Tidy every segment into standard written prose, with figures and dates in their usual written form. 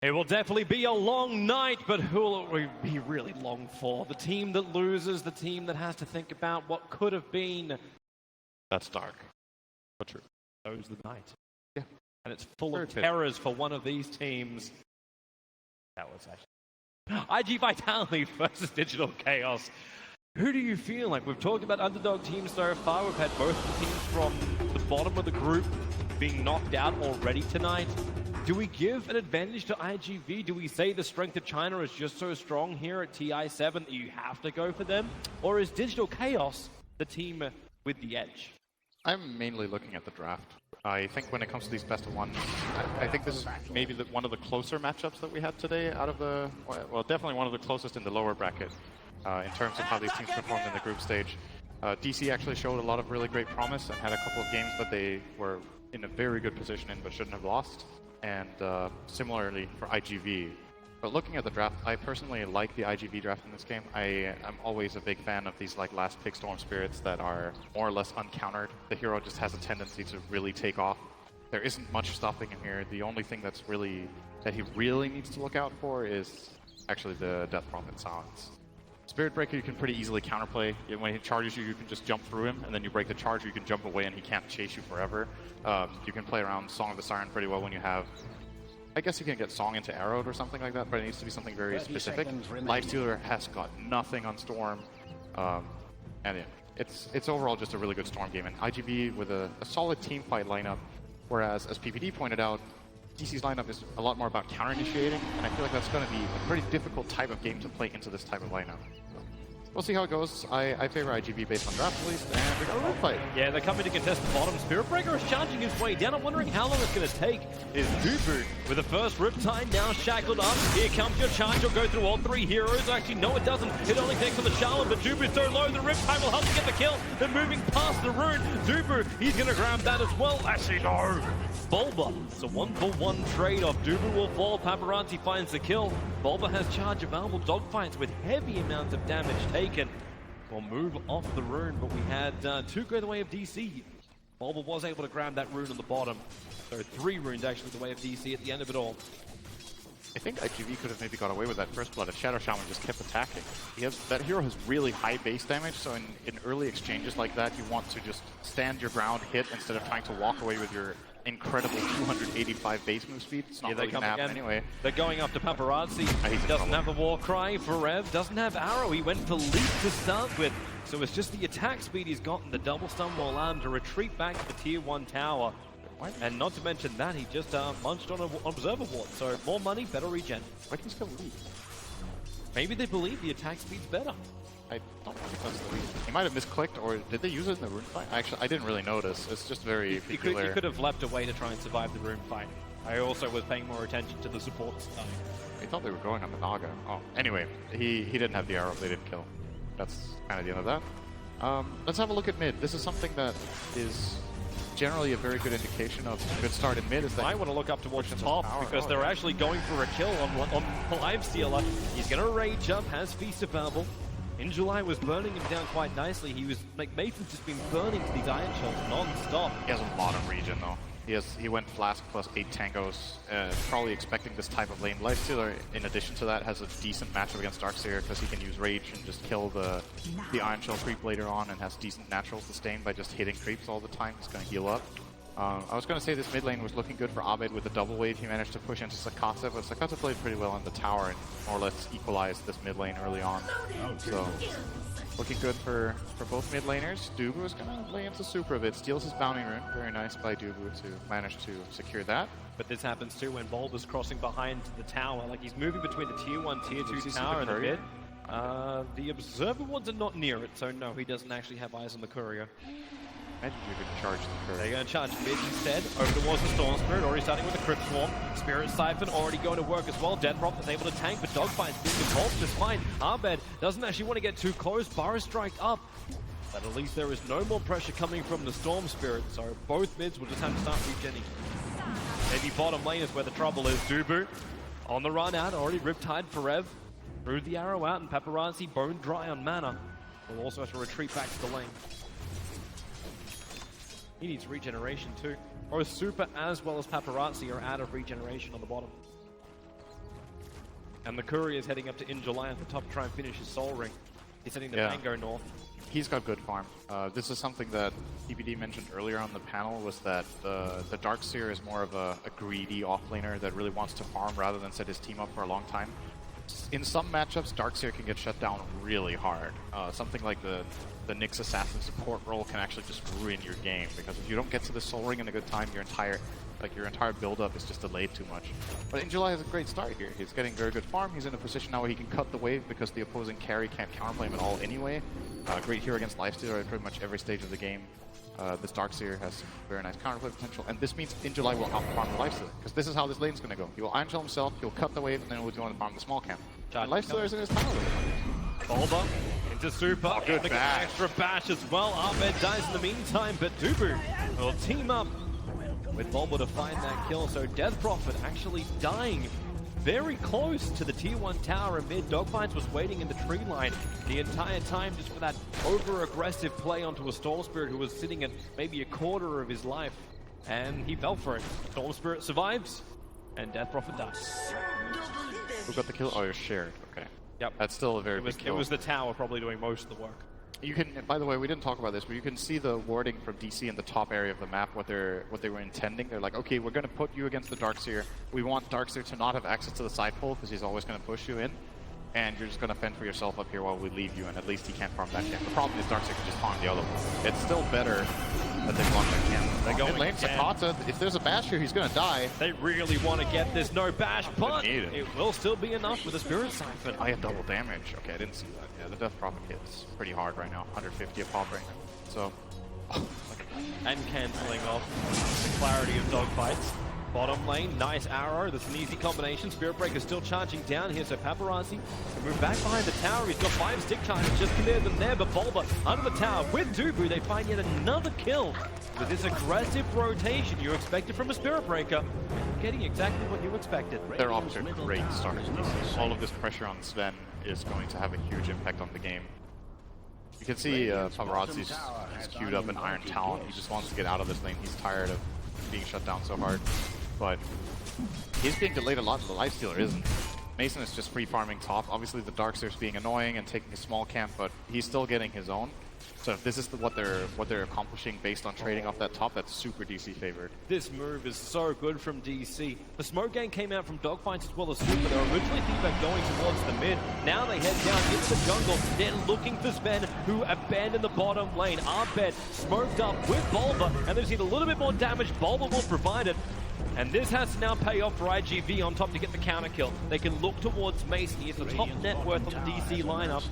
It will definitely be a long night, but who will it be really long for? The team that loses, the team that has to think about what could have been. That's dark, but true. So's the night. Yeah. And it's full of terrors for one of these teams. That was actually iG.Vitality versus Digital Chaos. Who do you feel like? We've talked about underdog teams so far. We've had both the teams from the bottom of the group being knocked out already tonight. Do we give an advantage to iG.V? Do we say the strength of China is just so strong here at TI7 that you have to go for them? Or is Digital Chaos the team with the edge? I'm mainly looking at the draft. I think when it comes to these best of one, I think this is maybe one of the closer matchups that we had today out of the, well, definitely one of the closest in the lower bracket in terms of how these teams performed in the group stage. DC actually showed a lot of really great promise and had a couple of games that they were in a very good position in but shouldn't have lost. And similarly for iG.V. But looking at the draft, I personally like the iG.V draft in this game. I'm always a big fan of these like last pick Storm Spirits that are more or less uncountered. The hero just has a tendency to really take off. There isn't much stopping him here. The only thing that he really needs to look out for is actually the Death Prophet Silence. Spirit Breaker you can pretty easily counterplay. When he charges you, you can just jump through him, and then you break the charge, or you can jump away and he can't chase you forever. You can play around Song of the Siren pretty well when you have... I guess you can get Song into Arrowed or something like that, but it needs to be something very specific. Lifestealer has got nothing on Storm. And yeah, it's overall just a really good Storm game. And iG.V with a solid team fight lineup, whereas, as PPD pointed out, DC's lineup is a lot more about counter-initiating, and I feel like that's going to be a pretty difficult type of game to play into this type of lineup. We'll see how it goes. I favor iG.V based on draft at least, and we got a road fight. Yeah, they're coming to contest the bottom. Spirit Breaker is charging his way down. I'm wondering how long it's going to take. Is iG.V with the first Riptide now shackled up. Here comes your charge. You'll go through all three heroes. Actually, no, it doesn't. It only takes on the Charlotte, but iG.V is so low. The Riptide will help to get the kill. They're moving past the rune. iG.V, he's going to grab that as well. Actually, no. Bulba, it's a 1-for-1 trade-off. iG.V will fall. Paparazzi finds the kill. Bulba has charge available. Dogfights with heavy amounts of damage taken. Will move off the rune, but we had two go the way of DC. Bulba was able to grab that rune on the bottom. So 3 runes actually the way of DC at the end of it all. I think iG.V could have maybe got away with that first blood if Shadow Shaman just kept attacking. That hero has really high base damage, so in early exchanges like that, you want to just stand your ground, hit, instead of trying to walk away with your incredible 285 base move speed. It's not really going to happen anyway. They're going after Paparazzi. He doesn't have a war cry. Forev doesn't have arrow. He went for leap to start with. So it's just the attack speed he's got, and the double stun will allow him to retreat back to the tier 1 tower. And not to mention that, he just munched on an observer ward. So more money, better regen. Why can he still leap? Maybe they believe the attack speed's better. I don't think that's the reason. He might have misclicked, or did they use it in the rune fight? Actually, I didn't really notice. It's just very peculiar. He could have leapt away to try and survive the rune fight. I also was paying more attention to the supports. I thought they were going on the Naga. Oh, anyway, he didn't have the arrow. They didn't kill. That's kind of the end of that. Let's have a look at mid. This is something that is generally a very good indication of a good start in mid. Is that I want to look up towards the top because they're actually going for a kill on Livestealer. He's going to rage up, has Feast available. In July was burning him down quite nicely. He was like Mason's just been burning to these iron shells non-stop. He has a lot of regen though. He went Flask plus 8 tangos, probably expecting this type of lane. Lifestealer, in addition to that, has a decent matchup against Darkseer because he can use Rage and just kill the Iron Shell creep later on, and has decent natural sustain by just hitting creeps all the time. He's going to heal up. I was going to say this mid lane was looking good for Abed with the double wave. He managed to push into Sakata, but Sakata played pretty well on the tower and more or less equalized this mid lane early on. So looking good for both mid laners. Dubu is going to lay into super a bit. Steals his bounty rune. Very nice by Dubu to manage to secure that. But this happens too when Bulba's crossing behind the tower. Like he's moving between the tier 1, tier 2 tower and the mid. The observer ones are not near it, so no, he doesn't actually have eyes on the courier. Imagine you could charge the courier. They're going to charge mid instead, over towards the Storm Spirit, already starting with the Crypt Swarm. Spirit Siphon already going to work as well. Death Prophet is able to tank, but Dogfight's being involved just fine. Abed doesn't actually want to get too close. Burrow Strike up, but at least there is no more pressure coming from the Storm Spirit, so both mids will just have to start regenning. Maybe bottom lane is where the trouble is. Dubu on the run out, already Riptide Forev. Threw the arrow out, and Paparazzi bone dry on mana. Will also have to retreat back to the lane. He needs regeneration too. Both Super as well as Paparazzi are out of regeneration on the bottom. And the Courier is heading up to iG.July at the top to try and finish his Soul Ring. He's heading to Mango North. He's got good farm. This is something that TBD mentioned earlier on the panel, was that the Darkseer is more of a greedy offlaner that really wants to farm rather than set his team up for a long time. In some matchups, Darkseer can get shut down really hard. Something like the Nyx Assassin support role can actually just ruin your game, because if you don't get to the Soul Ring in a good time, your entire build-up is just delayed too much. But iG.July has a great start here. He's getting very good farm. He's in a position now where he can cut the wave because the opposing carry can't counterplay him at all anyway. Great hero against Lifestealer at pretty much every stage of the game. This Darkseer has some very nice counterplay potential, and this means iG.July will outfarm the Lifestealer, because this is how this lane's going to go. He will Iron Shell himself, he'll cut the wave, and then he'll go and farm the small camp. Lifestealer is in his tower wave. Bulba into Super. Oh, good bash. Extra bash as well. Ahmed dies in the meantime, but Dubu will team up with Bulba to find that kill. So Death Prophet actually dying very close to the tier 1 tower amid. Dogfights was waiting in the tree line the entire time just for that over-aggressive play onto a Storm Spirit who was sitting at maybe a quarter of his life. And he fell for it. Storm Spirit survives, and Death Prophet dies. Who got the kill? Oh, you're shared. Okay. Yep. That's still a very big kill. It was the tower probably doing most of the work. You can, by the way, we didn't talk about this, but you can see the wording from DC in the top area of the map, what they were intending. They're like, okay, we're going to put you against the Darkseer. We want Darkseer to not have access to the side pole because he's always going to push you in. And you're just going to fend for yourself up here while we leave you, and at least he can't farm that camp. The problem is Darkseer can just farm the other one. It's still better that they block that camp. They're going lane, Sakata, if there's a bash here, he's going to die. They really want to get this no bash, but it will still be enough with a Spirit Siphon. I had double damage. Okay, I didn't see that. Yeah, the Death Prophet hits pretty hard right now. 150 a pop right now. So, and cancelling off the clarity of Dogfights. Bottom lane, nice arrow. That's an easy combination. Spirit Breaker still charging down here, so Paparazzi can move back behind the tower. He's got 5 stick charges, just cleared them there, but Bulba under the tower with Dubu. They find yet another kill with this aggressive rotation you expected from a Spirit Breaker. Getting exactly what you expected. They're off to a great start. All of this pressure on Sven is going to have a huge impact on the game. You can see Paparazzi's queued up an Iron Talon. He just wants to get out of this lane. He's tired of being shut down so hard. But he's being delayed a lot, and the Lifestealer isn't. Mason is just free farming top. Obviously the Darkseer's being annoying and taking a small camp, but he's still getting his own. So if this is what they're accomplishing based on trading off that top, that's super DC favored. This move is so good from DC. The smoke gang came out from Dogfights as well as Super. They were originally thinking about going towards the mid. Now they head down into the jungle. They're looking for Sven, who abandoned the bottom lane. Arbed smoked up with Bulba, and they've seen a little bit more damage. Bulba will provide it. And this has to now pay off for iG.V on top to get the counter kill. They can look towards Mason. He is the top net worth of the DC lineup.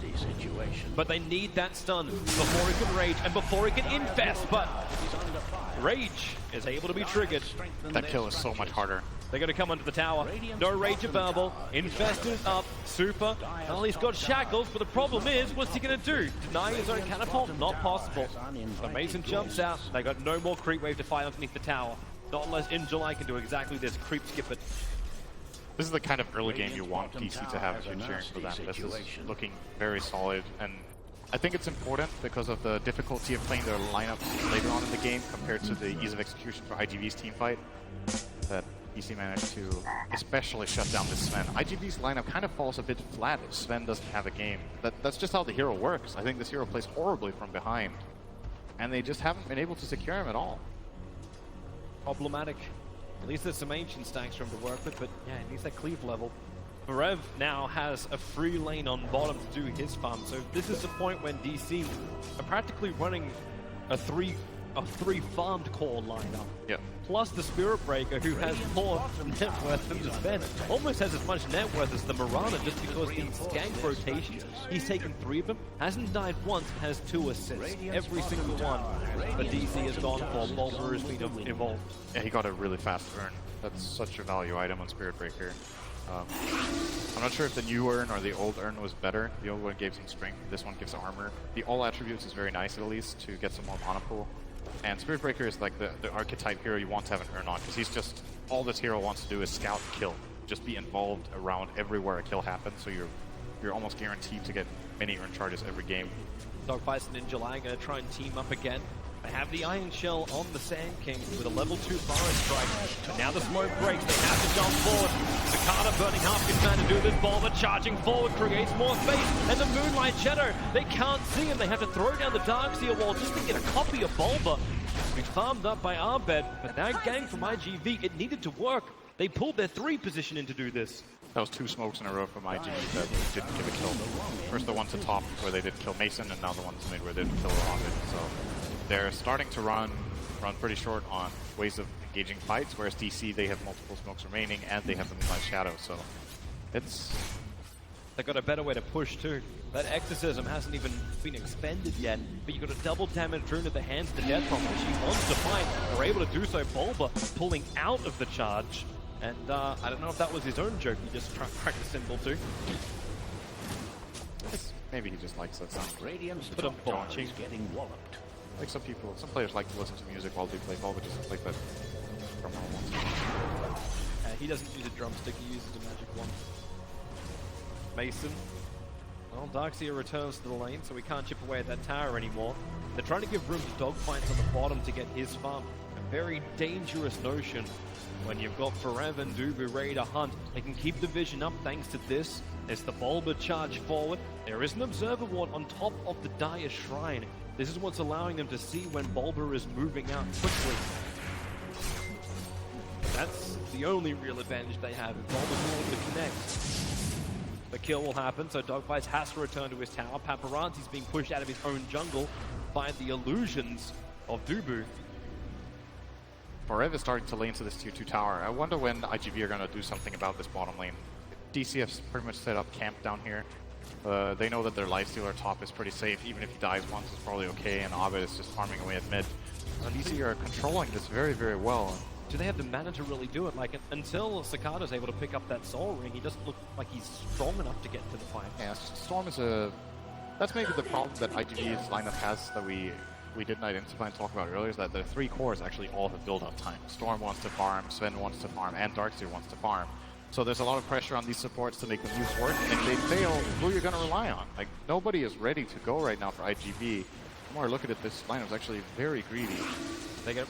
But they need that stun before he can rage and before he can infest. But rage is able to be triggered. That kill is so much harder. They're going to come under the tower. No rage available. Infest is up. Super. Well, he's got shackles, but the problem is, what's he going to do? Deny his own catapult? Not possible. So Mason jumps out. They got no more creep wave to fight underneath the tower. Not unless iG.July can do exactly this, creep skip it. This is the kind of early game you want DC to have if you're cheering for them. This is looking very solid, and I think it's important because of the difficulty of playing their lineup later on in the game compared to the ease of execution for iG.V's team fight, that DC managed to especially shut down this Sven. iG.V's lineup kind of falls a bit flat if Sven doesn't have a game. That's just how the hero works. I think this hero plays horribly from behind, and they just haven't been able to secure him at all. Problematic. At least there's some ancient stacks for him to work with, but yeah, he needs that cleave level. Berev now has a free lane on bottom to do his farm, so this is the point when DC are practically running a three farmed core lineup. Yep. Plus the Spirit Breaker, who has more net worth than the Sven. Almost has as much net worth as the Mirana, just because these skank rotations, he's taken 3 of them, hasn't died once, has 2 assists. Every single one. But DC has gone for. Bulba has been involved. Yeah, he got a really fast urn. That's such a value item on Spirit Breaker. I'm not sure if the new urn or the old urn was better. The old one gave some strength, this one gives armor. The all attributes is very nice at least to get some more mana pool. And Spirit Breaker is like the archetype hero you want to have an urn on, because he's just, all this hero wants to do is scout and kill. Just be involved around everywhere a kill happens, so you're almost guaranteed to get many urn charges every game. Dogfights and iG.July going to try and team up again. They have the Iron Shell on the Sand King with a level 2 Forest Strike. And now the smoke breaks, they have to jump forward. Cicada burning half his man to do this. Bulba charging forward creates more space. And the Moonlight Shadow, they can't see him. They have to throw down the Darkseer wall just to get a copy of Bulba. He's farmed up by Arbed, but that gang from iG.V, it needed to work. They pulled their 3 position in to do this. That was 2 smokes in a row from iG that didn't give a kill. First the one to top where they did kill Mason, and now the one to mid where they didn't kill Arbed. So they're starting to run pretty short on ways of engaging fights, whereas DC, they have multiple smokes remaining, and they have the Moonlight Shadow, so it's... They got a better way to push too. That Exorcism hasn't even been expended yet, but you got a double damage rune to the hands to death from which he wants to fight. They're able to do so. Bulba pulling out of the charge, and I don't know if that was his own joke. He just cracked the symbol too. Maybe he just likes that sound. Radiant's Put him top watching. is getting walloped. Like some players like to listen to music while they play ball, but just like that from home. He doesn't use a drumstick, he uses a magic wand. Mason. Well, Darkseer returns to the lane, so we can't chip away at that tower anymore. They're trying to give room to dogfights on the bottom to get his farm. A very dangerous notion when you've got Forever and Dubu ready to hunt. They can keep the vision up thanks to this. There's the Bulba charge forward. There is an Observer Ward on top of the Dire Shrine. This is what's allowing them to see when Bulba is moving out quickly. That's the only real advantage they have if Bulba's willing to connect. The kill will happen, so Dogfights has to return to his tower. Paparazzi's being pushed out of his own jungle by the illusions of Dubu. Forever starting to lane to this tier 2 tower. I wonder when iG.V are going to do something about this bottom lane. DCF's pretty much set up camp down here. They know that their lifestealer top is pretty safe. Even if he dies once, it's probably okay, and Abed is just farming away at mid. DC are controlling this very, very well. Do they have the mana to really do it? Like, until Cicada's able to pick up that Soul Ring, he doesn't look like he's strong enough to get to the fight. Yeah, Storm is a... That's maybe the problem that iG.V's lineup has that we didn't identify and talk about earlier, is that the 3 cores actually all have build-up time. Storm wants to farm, Sven wants to farm, and Darkseer wants to farm. So there's a lot of pressure on these supports to make the moves work, and if they fail, who are you going to rely on? Like, nobody is ready to go right now for iG.V. The more I look at it, this lineup is actually very greedy.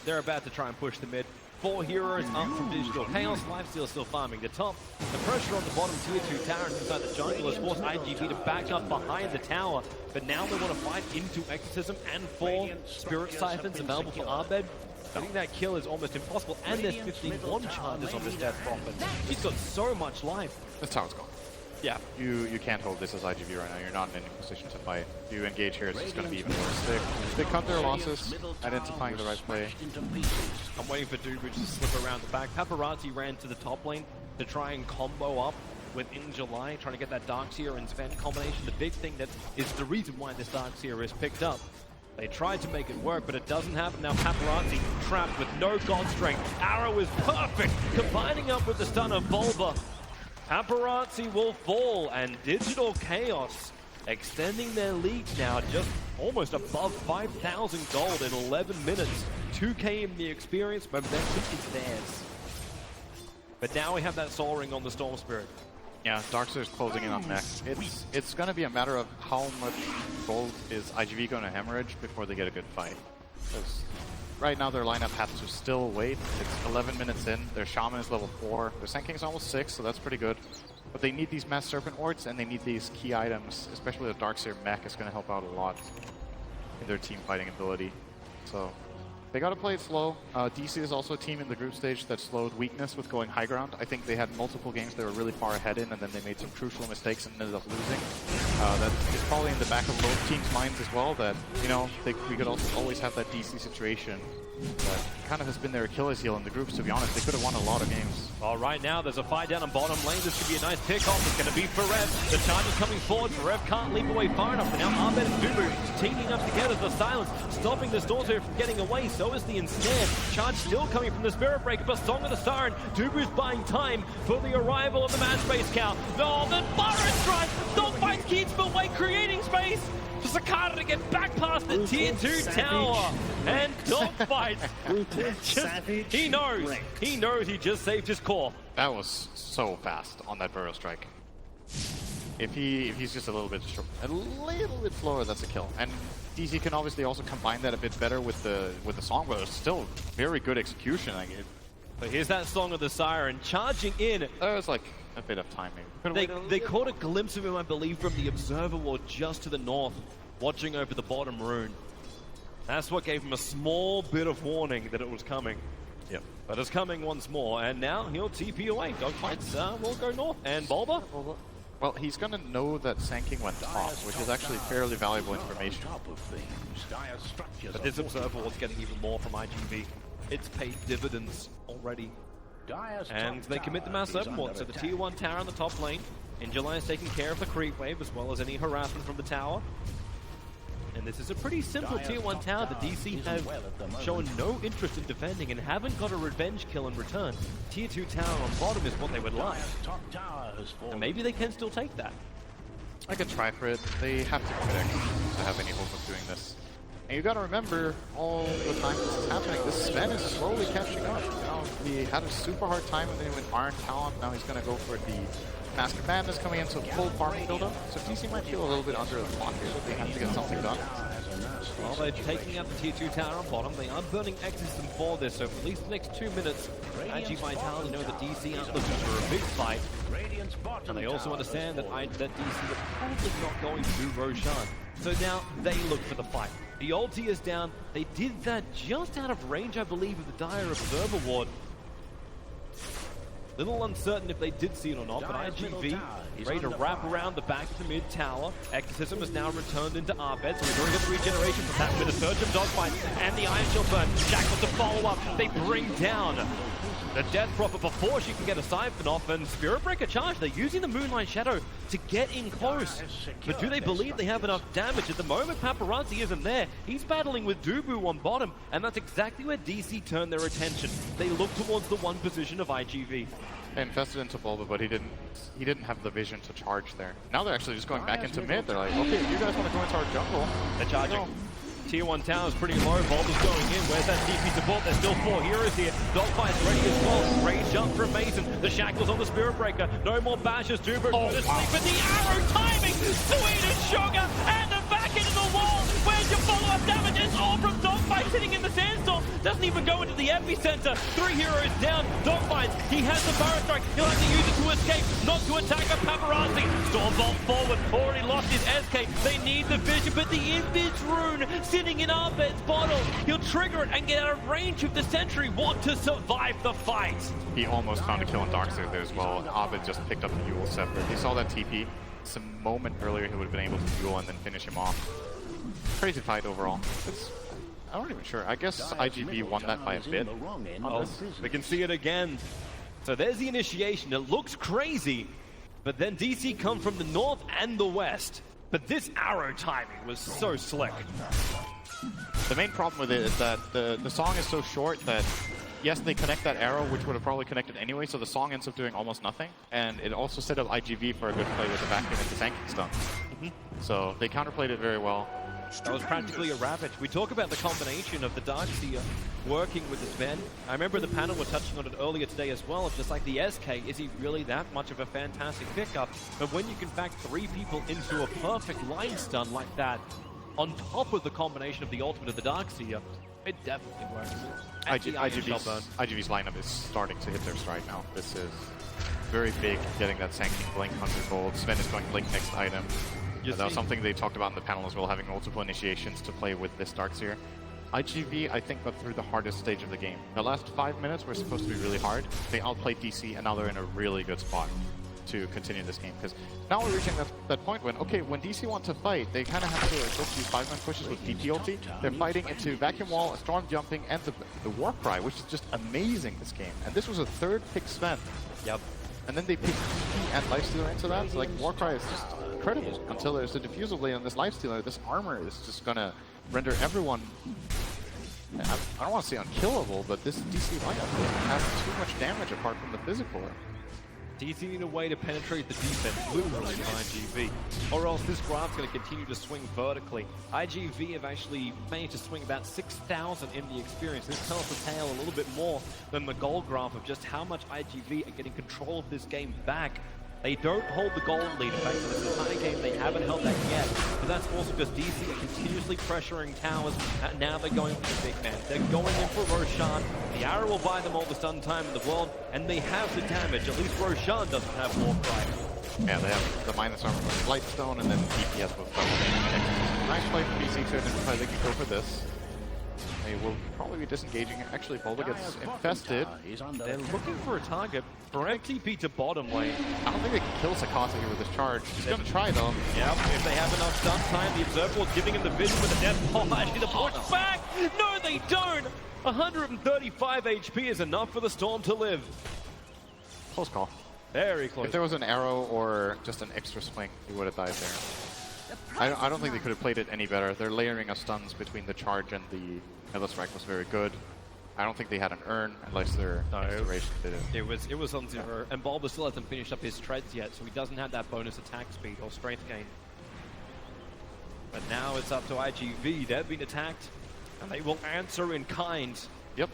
They're about to try and push the mid. 4 heroes up from Digital Chaos. Lifesteal still farming the top. The pressure on the bottom tier 2 tower inside the jungle has forced iG.V to back up behind the tower. But now they want to fight into Exorcism and 4 Spirit Siphons available for Arbed. Getting that kill is almost impossible, and there's 51 charges on this Death Prophet. He's got so much life. That's how it's going. Yeah. You can't hold this as iG.V right now. You're not in any position to fight. If you engage here, it's just going to be even worse. They cut their losses, identifying the right play. I'm waiting for Dubu to slip around the back. Paparazzi ran to the top lane to try and combo up with In July, trying to get that Darkseer and Sven combination. The big thing that is the reason why this Darkseer is picked up. They tried to make it work, but it doesn't happen. Now Paparazzi trapped with no God Strength. Arrow is perfect, combining up with the stun of Bulba. Paparazzi will fall, and Digital Chaos extending their lead now just almost above 5,000 gold in 11 minutes. 2k in the experience, momentum is theirs. But now we have that Soul Ring on the Storm Spirit. Yeah, Darkseer's closing in on mech. It's going to be a matter of how much gold is iG.V going to hemorrhage before they get a good fight. Because right now their lineup has to still wait. It's 11 minutes in. Their Shaman is level 4. Their Sand King's almost 6, so that's pretty good. But they need these Mass Serpent Wards, and they need these key items, especially the Darkseer mech is going to help out a lot in their team fighting ability. So they got to play it slow. DC is also a team in the group stage that slowed weakness with going high ground. I think they had multiple games they were really far ahead in, and then they made some crucial mistakes and ended up losing. That is probably in the back of both teams' minds as well, that, you know, we could also always have that DC situation that kind of has been their Achilles heel in the groups, to be honest. They could have won a lot of games. Well, right now, there's a fight down on bottom lane. This could be a nice pick-off. It's going to be Forev. The charge is coming forward. Forev can't leap away far enough. But now Arbed and Dubu teaming up together. The silence stopping the Stormspear from getting away. So is the ensnare. Charge still coming from the Spirit Breaker, but Song of the Siren. Dubu's buying time for the arrival of the Man Space Cow. No, the Forest Strike! Dogfight keeps him away, creating space for Cicada to get back past the tier 2 tower. And Dogfight, he knows he just saved his core. That was so fast on that Burrow Strike. If he's just a little bit slower, that's a kill. And DC can obviously also combine that a bit better with the song, but it's still very good execution. Like So here's that Song of the Siren charging in. There's like a bit of timing. They caught a glimpse of him, I believe, from the observer ward just to the north, watching over the bottom rune. That's what gave him a small bit of warning that it was coming. Yep. But it's coming once more, and now he'll TP away. Dogfights will go north. And Bulba? Well, he's going to know that Sanking went top, which is actually fairly valuable information. But this observer ward's getting even more from iG.V. It's paid dividends already. And they commit the mass open ward, so the tier 1 tower on the top lane. Injuly is taking care of the creep wave as well as any harassment from the tower. And this is a pretty simple tier 1 tower. The DC have shown no interest in defending and haven't got a revenge kill in return. Tier 2 tower on bottom is what they would like. And maybe they can still take that. I could try for it. They have to predict to have any hope of doing this. And you gotta remember, all the time this is happening, this Sven is slowly catching up. You know, he had a super hard time and then he went Iron Talon. Now he's gonna go for the Mask of Madness coming into a full farming build-up. So DC might feel a little bit under the clock here, but they have to get something done. Well, they're taking out the tier 2 tower on bottom. They are burning Exorcism for this, so for at least the next 2 minutes, iG.Vitality know that DC are looking for a big fight. And they also understand that DC are probably not going to do Roshan. So now they look for the fight. The ulti is down. They did that just out of range, I believe, of the Dire Observer Ward. Little uncertain if they did see it or not, but iG.V ready to wrap around the back of the mid tower. Exorcism is now returned into our bed, so we've already got the regeneration from that with a surge of dogfight and the Iron Shield burn. Jackal to follow up. They bring down the Death Prophet before she can get a siphon off, and Spirit Breaker charge. They're using the Moonlight Shadow to get in close. But do they believe they have enough damage? At the moment, Paparazzi isn't there. He's battling with Dubu on bottom, and that's exactly where DC turned their attention. They look towards the one position of iG.V. Infested into Bulba, but he didn't have the vision to charge there. Now they're actually just going back into mid. They're like, okay, if you guys want to go into our jungle, they're charging. No. Tier 1 tower is pretty low. Bulba's going in. Where's that TP support? There's still 4 heroes here. Dogfight's ready as well. Great jump from Mason. The shackles on the Spirit Breaker. No more bashes. Duber going to sleep. But the arrow timing. Sweet as sugar. And the back into the wall. Where's your follow-up damage? It's all from Dogfight sitting in the sandstorm. Doesn't even go into the epicenter. 3 heroes down. Dogfight. He has the Burrow Strike. He'll have to use it to escape. Not to attack a Paparazzi. Stormbolt forward. Already lost his SK. They need the vision. But the Invis rune sitting in Arbed's bottle. He'll trigger it and get out of range of the Sentry. Want to survive the fight. He almost found a kill on Darkseid there as well. Arbed just picked up the Yule separate. He saw that TP. Just a moment earlier he would have been able to Yule and then finish him off. Crazy fight overall. I'm not even sure. I guess iG.V won that by a bit. Oh, we can see it again. So there's the initiation. It looks crazy, but then DC come from the north and the west. But this arrow timing was so slick. The main problem with it is that the song is so short that, yes, they connect that arrow, which would have probably connected anyway, so the song ends up doing almost nothing. And it also set up iG.V for a good play with the vacuum into Sanking stun. So they counterplayed it very well. That was practically a ravage. We talk about the combination of the Darkseer working with the Sven. I remember the panel were touching on it earlier today as well. It's just like the SK, is he really that much of a fantastic pickup? But when you can back 3 people into a perfect line stun like that, on top of the combination of the ultimate of the Darkseer, it definitely works. iG.V's lineup is starting to hit their stride now. This is very big, getting that Sanking Blink 100 gold. Sven is going Blink next item. That was something they talked about in the panel as well, having multiple initiations to play with this Darkseer. iG.V, I think, got through the hardest stage of the game. The last 5 minutes were supposed to be really hard. They outplayed DC, and now they're in a really good spot to continue this game. Because now we're reaching that point when, okay, when DC want to fight, they kind of have to go these 5-man pushes with PP ulti. They're fighting into Vacuum Wall, Storm Jumping, and the War Cry, which is just amazing this game. And this was a 3rd pick Sven. Yep. And then they pick PP and Lifestealer into that. So, like, War Cry is just incredible until there's a Diffusal Blade on this Lifestealer. This armor is just gonna render everyone, I don't want to say unkillable, but this DC lineup doesn't have too much damage apart from the physical. DC need a way to penetrate the defense, literally, with iG.V, or else this graph's going to continue to swing vertically. iG.V have actually managed to swing about 6,000 in the experience. This tells the tale a little bit more than the gold graph of just how much iG.V are getting control of this game back. They don't hold the golden lead. In fact, in this entire game, they haven't held that yet. But that's also because DC are continuously pressuring towers. And now they're going for the big man. They're going in for Roshan. The arrow will buy them all the stun time in the world, and they have the damage. At least Roshan doesn't have Warcry. Yeah, they have the minus armor with Lightstone and then DPS with double damage. Nice play from DC to identify they can go for this. They will probably be disengaging. Actually, Bulba gets infested. They're looking for a target. Direct TP to bottom lane. I don't think they can kill Sakata here with this charge. He's going to try though. Yep, if they have enough stun time, the Observer was giving him the vision with the death ball. Actually, the push back! No, they don't! 135 HP is enough for the Storm to live. Close call. Very close. If there was an arrow or just an extra swing, he would have died there. I don't think they could have played it any better. Their layering of stuns between the charge and the Headless Strike was very good. I don't think they had an urn unless their inspiration did it. It was on zero, and Bulba still hasn't finished up his treads yet, so he doesn't have that bonus attack speed or strength gain. But now it's up to iG.V. They've been attacked, and they will answer in kind. Yep.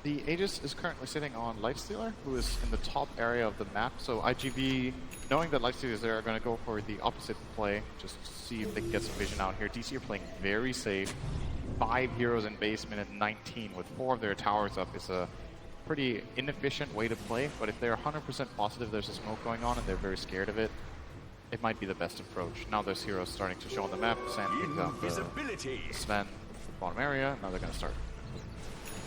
The Aegis is currently sitting on Lightstealer, who is in the top area of the map. So iG.V, knowing that Lightstealer is there, are going to go for the opposite play, just to see if they can get some vision out here. DC are playing very safe. 5 heroes in base, minute 19, with 4 of their towers up is a pretty inefficient way to play. But if they're 100% positive there's a smoke going on and they're very scared of it, it might be the best approach. Now there's heroes starting to show on the map. Sam picked up Sven, bottom area. Now they're going to start.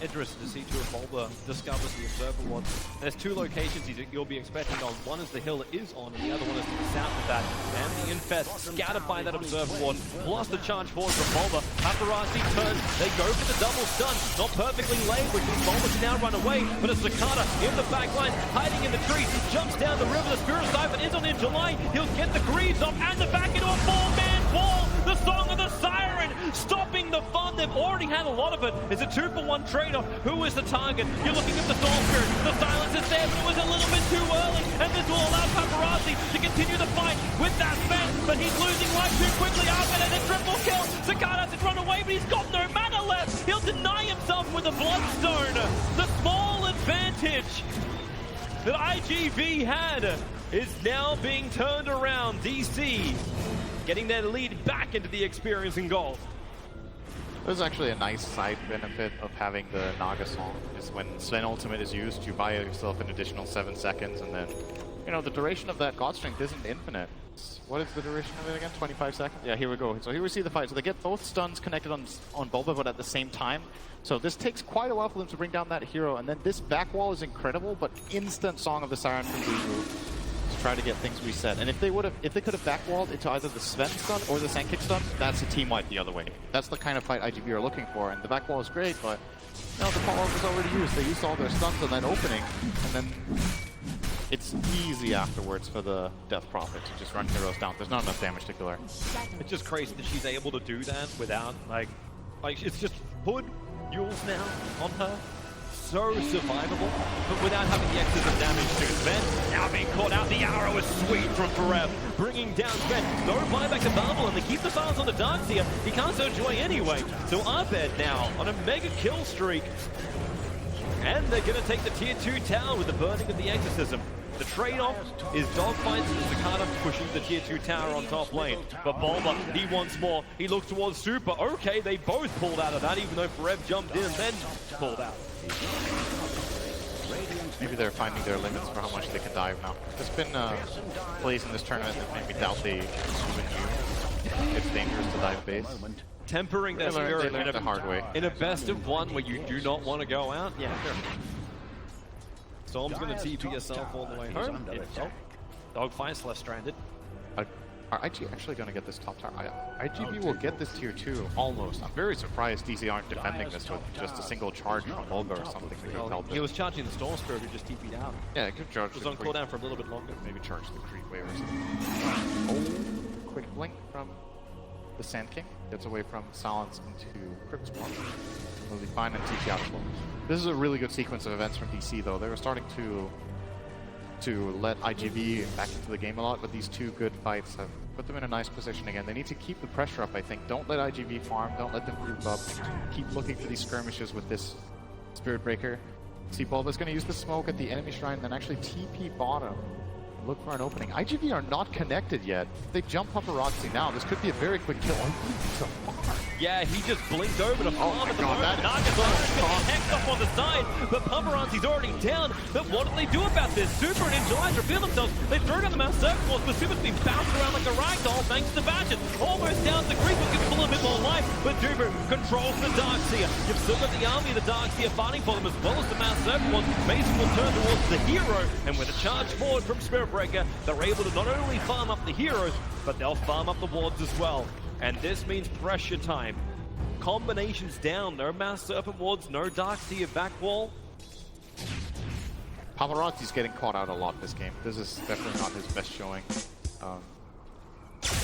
Interested to see too if Bulba discovers the Observer Ward. There's 2 locations you'll be expecting on. One is the hill it is on, and the other one is to the south of that. And the Infest scattered by that Observer Ward, plus the charge forward from Bulba. Paparazzi turns, they go for the double stun. Not perfectly laid, which means Bulba can now run away, but it's Sakata in the back line, hiding in the trees, jumps down the river. The Spirit Siphon is on in July. He'll get the Greaves off and the back into a 4-man wall. The Song of the Siren, stopping the fun. They've already had a lot of it. It's a 2-for-1 trade-off. Who is the target? You're looking at the Storm Spirit. The silence is there, but it was a little bit too early. And this will allow Paparazzi to continue the fight with that Sven. But he's losing life too quickly. Arvin and a triple kill. Sakata has to run away, but he's got no mana left. He'll deny himself with a Bloodstone. The small advantage that iG.V had is now being turned around. DC getting their lead back into the experience in gold. There's actually a nice side benefit of having the Naga song, is when Sven Ultimate is used, you buy yourself an additional 7 seconds, and then, you know, the duration of that God Strength isn't infinite. What is the duration of it again? 25 seconds? Yeah, here we go. So here we see the fight. So they get both stuns connected on Bulba, but at the same time. So this takes quite a while for them to bring down that hero, and then this back wall is incredible, but instant Song of the Siren from Boo to try to get things reset. And if they could have backwalled into either the Sven stun or the Sandkick stun, that's a team wipe the other way. That's the kind of fight iG.V are looking for, and the back wall is great, but no, the follow-up was already used. They used all their stuns on that opening, and then it's easy afterwards for the Death Prophet to just run heroes down. There's not enough damage to kill her. It's just crazy that she's able to do that without, like it's just Hood, Yules now on her. So survivable, but without having the excess of damage to Sven. Now being caught out, the arrow is sweet from Forev, bringing down Sven. No buyback to Marvel, and they keep the silence on the Darkseer. He can't search away anyway. So Abed now on a mega kill streak. And they're going to take the tier 2 tower with the burning of the Exorcism. The trade-off is dogfights and Sakata pushing the tier 2 tower on top lane. But Bulba, he wants more. He looks towards Super. Okay, they both pulled out of that, even though Forev jumped in and then pulled out. Maybe they're finding their limits for how much they can dive now. There's been plays in this tournament that made me doubt they even knew it's dangerous to dive base. Tempering their spirit the hard way. In a best of 1 where you do not want to go out. Yeah, sure. Storm's going to TP yourself all the way home. Dogfights left stranded. Are iG actually going to get this top tower? iG.V will get this tier 2, almost. I'm very surprised DC aren't defending this with just a single charge from Bulba or something that can help it. He was charging the Storm Spirit who just TP'd out. Yeah, good charge. It was on cooldown for a little bit longer. Maybe charge the creep wave or something. Oh, quick blink from the Sand King. Gets away from Silence into Crypt Spawn. Will be fine and TP out as well. This is a really good sequence of events from DC though. They were starting to let iG.V back into the game a lot, but these 2 good fights have put them in a nice position again. They need to keep the pressure up, I think. Don't let iG.V farm, don't let them group up. Keep looking for these skirmishes with this Spirit Breaker. See, Bulba's going to use the smoke at the enemy shrine, then actually TP bottom look for an opening. iG.V are not connected yet. They jump paparazzi now. This could be a very quick kill. Yeah, he just blinked over to farm at the God, moment. that Nagas hecked up on the side, but paparazzi's already down. But what do they do about this? Super and Injuly reveal themselves. They throw down the mouse circle, but Super's been bounced around like a ragdoll thanks to Badget. Almost down to Greek, but gives a little bit more life. But Duper controls the Darkseer. You've still got the army of the Darkseer fighting for them as well as the mouse circle. Mason will turn towards the hero, and with a charge forward from Spirit Breaker, they're able to not only farm up the heroes, but they'll farm up the wards as well. And this means pressure time. Combinations down, no Mass Serpent wards, no Darkseer back wall. Paparazzi's getting caught out a lot this game. This is definitely not his best showing.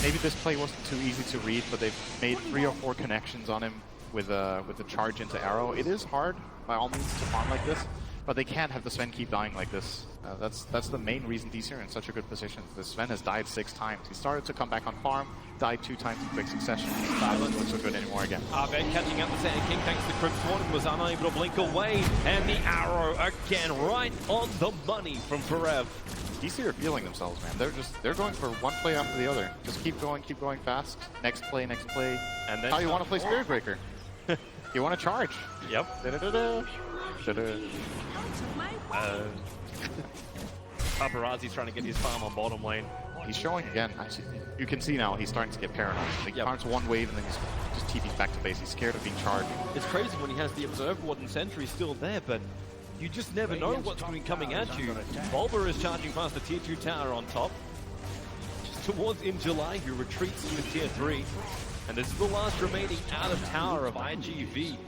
Maybe this play wasn't too easy to read, but they've made 3 or 4 connections on him with the charge into arrow. It is hard, by all means, to farm like this, but they can't have the Sven keep dying like this. That's the main reason DC are in such a good position. The Sven has died 6 times. He started to come back on farm, died 2 times in quick succession. That doesn't look so good anymore again. Abed catching up the Sand King thanks to Crimson, was unable to blink away, and the arrow again right on the money from Forev. DC are feeling themselves, man. They're going for one play after the other. Just keep going fast. Next play, and then how you want to play Spirit Breaker. You want to charge. Yep. Paparazzi's trying to get his farm on bottom lane. He's showing again. You can see now he's starting to get paranoid. He farms one wave and then he's just TP's back to base. He's scared of being charged. It's crazy when he has the Observer Ward and Sentry still there, but you just never know what's going to be coming at you. Bulba is charging past the tier 2 tower on top. Just towards Injuly, who retreats to tier 3. And this is the last remaining out of tower of iG.V.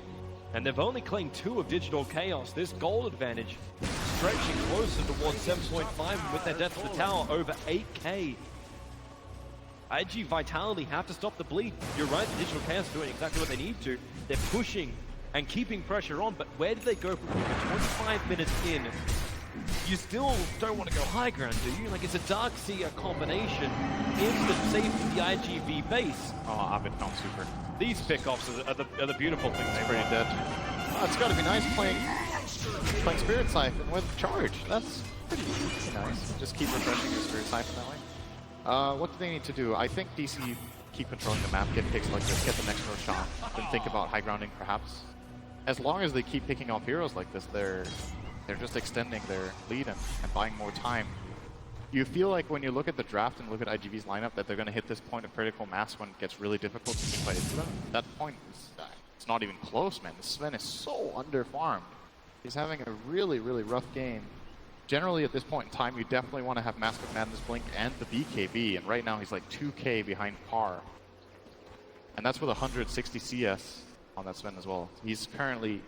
And they've only claimed 2 of Digital Chaos. This gold advantage stretching closer towards 7.5 with their death to the tower over 8k. iG.Vitality have to stop the bleed. You're right, the Digital Chaos are doing exactly what they need to. They're pushing and keeping pressure on, but where do they go from here? 25 minutes in, you still don't want to go high ground, do you? Like, it's a Darkseer combination in the safe of the iG.V base. Oh, Abed found Super. These pickoffs are the beautiful things. He's pretty dead. Oh, it's got to be nice playing Spirit Siphon with charge. That's pretty nice. Just keep refreshing your Spirit Siphon that way. What do they need to do? I think DC keep controlling the map, get picks like this, get the next Roshan, then think about high grounding perhaps. As long as they keep picking off heroes like this, they're just extending their lead and buying more time. You feel like when you look at the draft and look at iG.V's lineup that they're going to hit this point of critical mass when it gets really difficult to keep into them. That point, it's not even close, man. Sven is so underfarmed. He's having a really, really rough game. Generally, at this point in time, you definitely want to have Mask of Madness Blink and the BKB, and right now he's like 2k behind par. And that's with 160 CS on that Sven as well. He's currently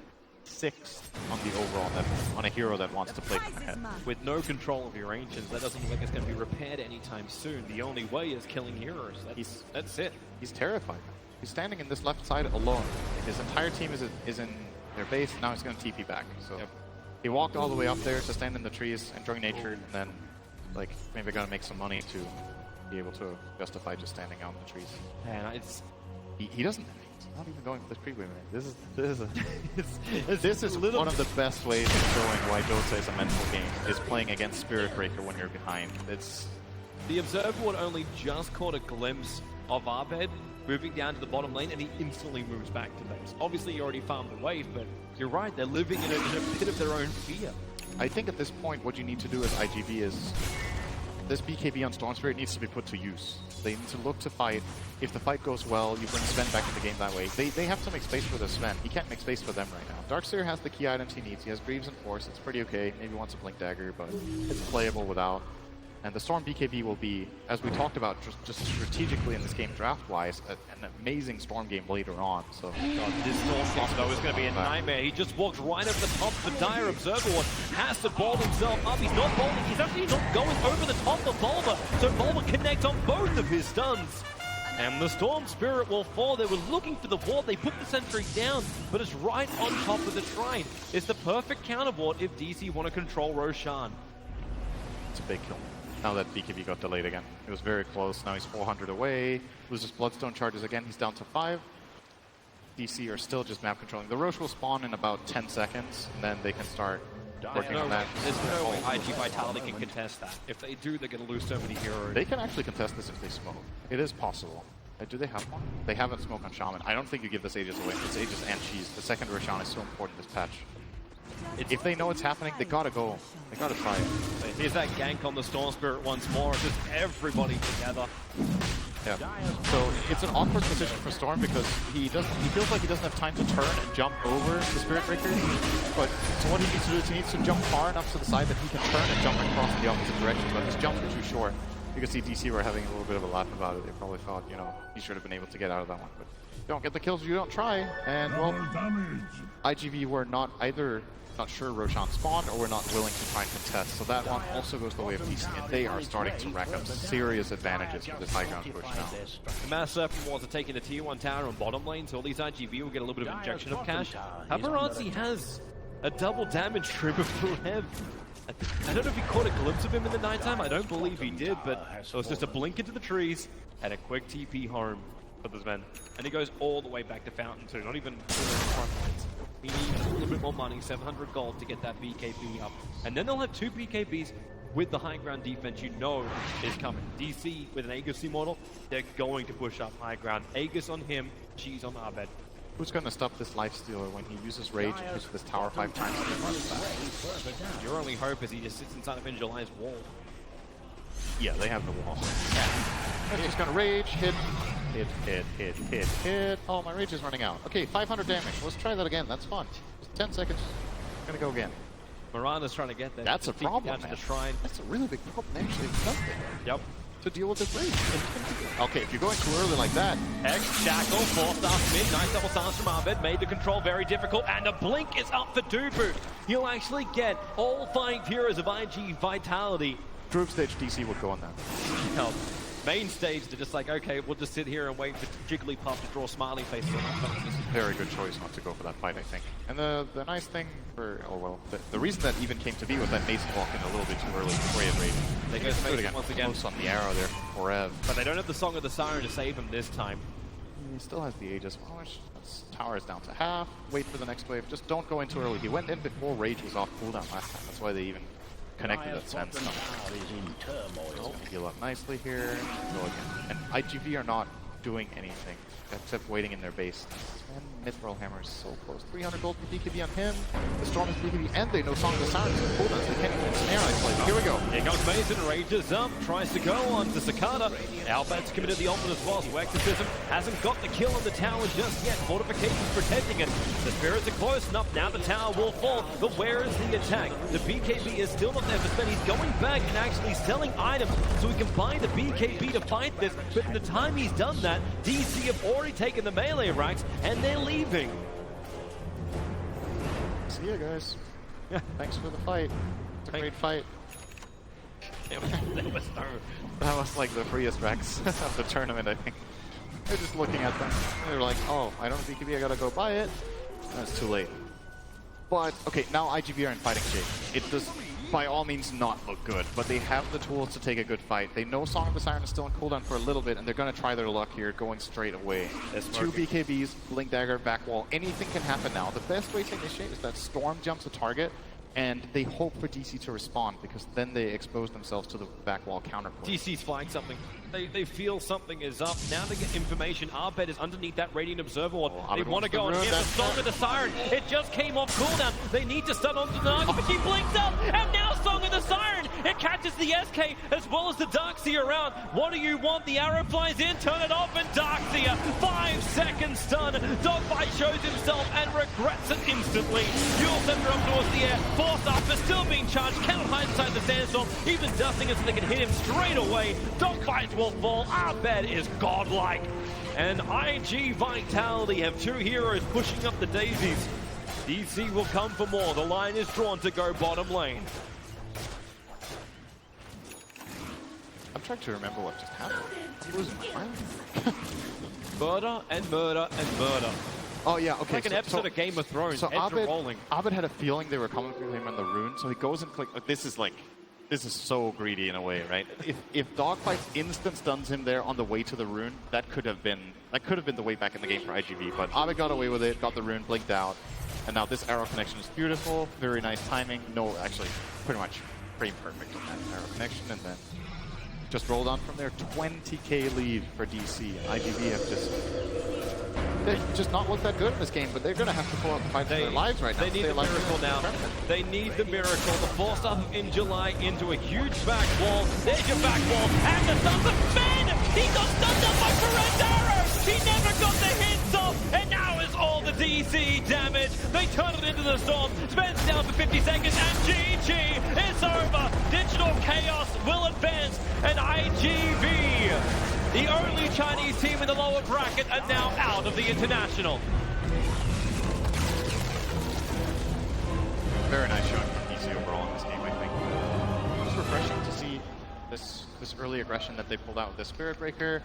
6th on the overall level on a hero that wants to play from ahead. With no control of your ancients, that doesn't look like it's going to be repaired anytime soon. The only way is killing heroes. That's it. He's terrified. He's standing in this left side alone. His entire team is in their base. Now he's going to TP back. So he walked all the way up there to stand in the trees, enjoy nature, and then like maybe going to make some money to be able to justify just standing out in the trees. And he doesn't. Not even going for this pre-win. This is one of the best ways of showing why Dota is a mental game, is playing against Spirit Breaker when you're behind. The Observer Ward only just caught a glimpse of Abed moving down to the bottom lane, and he instantly moves back to base. Obviously, he already farmed the wave, but you're right, they're living in a bit of their own fear. I think at this point, what you need to do as iG.V is this BKB on Storm Spirit needs to be put to use. They need to look to fight. If the fight goes well, you bring Sven back in the game that way. They have to make space for the Sven. He can't make space for them right now. Darkseer has the key items he needs. He has Greaves and Force. It's pretty okay. Maybe wants a Blink Dagger, but it's playable without. And the Storm BKB will be, as we talked about, just strategically in this game draft-wise, an amazing Storm game later on. So this Storm game, though, is going to be a nightmare. He just walks right over the top of the Dire Observer Ward. Has to ball himself up. He's not bowling. He's actually not going over the top of Bulba. So Bulba connects on both of his stuns. And the Storm Spirit will fall. They were looking for the ward. They put the sentry down, but it's right on top of the shrine. It's the perfect counter ward if DC want to control Roshan. It's a big kill. Now that BKB got delayed again. It was very close. Now he's 400 away. Loses Bloodstone charges again. He's down to 5. DC are still just map controlling. The Rosh will spawn in about 10 seconds, and then they can start working on that. There's no way iG.Vitality can contest that. If they do, they're going to lose so many heroes. They can actually contest this if they smoke. It is possible. Do they have one? They haven't smoked on Shaman. I don't think you give this Aegis away. It's Aegis and Cheese. The secondary Shaman is so important this patch. If they know it's happening, they gotta go. They gotta try it. Here's that gank on the Storm Spirit once more. It's just everybody together. Yeah. So it's an awkward position for Storm because he feels like he doesn't have time to turn and jump over the Spirit Breaker. But so what he needs to do is he needs to jump far enough to the side that he can turn and jump across in the opposite direction. But his jumps are too short. You can see DC were having a little bit of a laugh about it. They probably thought, you know, he should have been able to get out of that one. But you don't get the kills, you don't try. And well, iG.V were not either not sure Roshan spawned or were not willing to try and contest. So that one also goes the way of DC, and they are starting to rack up serious advantages with this high ground push now. The Mass Serpent Wars are taking the tier 1 tower on bottom lane, so at least iG.V will get a little bit of injection of cash. Paparazzi has a double damage trigger through him. I don't know if he caught a glimpse of him in the nighttime. I don't believe he did, but it was just a blink into the trees and a quick TP home for this man. And he goes all the way back to Fountain too, not even to the front lines. He needs a little bit more money, 700 gold to get that BKB up. And then they'll have 2 BKBs with the high ground defense you know is coming. DC with an Aegis model, they're going to push up high ground. Aegis on him, Cheese on Abed. Who's going to stop this Lifestealer when he uses Rage and hits this tower 5 times and then runs back? Your only hope is he just sits inside of July's wall. Yeah, they have the wall. And he's going to Rage, hit. Oh, my Rage is running out. Okay, 500 damage. Let's try that again. That's fun. Just 10 seconds. Going to go again. Mirana's trying to get there. That's a problem, man. The shrine. That's a really big problem. They actually have something. Yep. To deal with this Rage. Okay, if you're going too early like that. Hex, Shackle, forced off mid. Nice double stance from Abed. Made the control very difficult. And the blink is up for Dubu. He'll actually get all 5 heroes of iG.Vitality. Group stage DC would go on that. Help. Main stage, they're just like, okay, we'll just sit here and wait for Jigglypuff to draw smiley faces on our faces. Very good choice not to go for that fight, I think. And the nice thing for, oh well, the reason that even came to be was that Mason walked in a little bit too early before he had Rage. They go to Mason once again. Close on the arrow there, forever. But they don't have the Song of the Siren to save him this time. He still has the Aegis. Well, that's tower is down to half. Wait for the next wave. Just don't go in too early. He went in before Rage was off cooldown last time. That's why they even connected that sense. Heal up nicely here. Go again. And iG.V are not doing anything except waiting in their base. And Mithril Hammer is so close. 300 gold for BKB on him. The Storm is BKB, and they know Song of the Siren is cool. They can't even snare isolate. Here we go. Here comes Mason, rages up, tries to go on to Sakata. Albet's committed the ultimate as well. So Exorcism hasn't got the kill on the tower just yet. Fortification's protecting it. The spirits are close enough. Now the tower will fall. But where is the attack? The BKB is still not there for spend. He's going back and actually selling items so he can buy the BKB to fight this. But in the time he's done that, DC have already taken the melee racks and they're leaving. See ya, guys. Thanks for the fight. It's a great fight. That was like the freest racks of the tournament, I think. They're just looking at them. They're like, oh, I don't have BKB, I gotta go buy it. That's too late. But, okay, now iG.V are in fighting shape. It does, by all means, not look good, but they have the tools to take a good fight. They know Song of the Siren is still in cooldown for a little bit, and they're going to try their luck here, going straight away. 2 BKBs, Blink Dagger, back wall. Anything can happen now. The best way to initiate is that Storm jumps a target, and they hope for DC to respond, because then they expose themselves to the back wall counterpoint. DC's flying something. They feel something is up. Now they get information. Arbed is underneath that Radiant Observer Ward. They want to go on him. The Song of the Siren. It just came off cooldown. They need to stun onto the Naga, but she blinks up. And now Song of the Siren. It catches the SK as well as the Darkseer around. What do you want? The arrow flies in. Turn it off. And Darkseer. 5-second stun. Dogfight shows himself and regrets it instantly. Fuel Scepter up towards the air. Forced up, but still being charged. Cannot hide inside the sandstorm. Even dusting it so they can hit him straight away. Dogfight will fall. Abed is godlike. And iG.Vitality have 2 heroes pushing up the daisies. DC will come for more. The line is drawn to go bottom lane. I'm trying to remember what just happened. It was my mind. Murder and murder and murder. Oh yeah, okay. Like an episode of Game of Thrones. So rolling. Abed had a feeling they were coming through him on the rune, so he goes and clicks. This is so greedy in a way, right? If Dogfight instant stuns him there on the way to the rune, that could have been the way back in the game for iG.V. But Abed got away with it, got the rune, blinked out. And now this arrow connection is beautiful, very nice timing. No, actually, pretty much frame perfect on that arrow connection, and then just rolled on from there. 20k lead for DC. And iG.V have just not looked that good in this game, but they're going to have to pull out the fight for their lives right now. They need the miracle now. They need the miracle. The force up in July into a huge back wall. There's your back wall. And the stuff of Ben! He got stunned up by Perez arrow! He never got the hits off! And now is all the DC damage. They turn it into the storm. Spends down for 50 seconds, and GG is over. Digital Chaos will advance, and iG.V, the only Chinese team in the lower bracket, are now out of the International. Very nice showing from DC overall in this game, I think. Just refreshing to see this early aggression that they pulled out with the Spirit Breaker.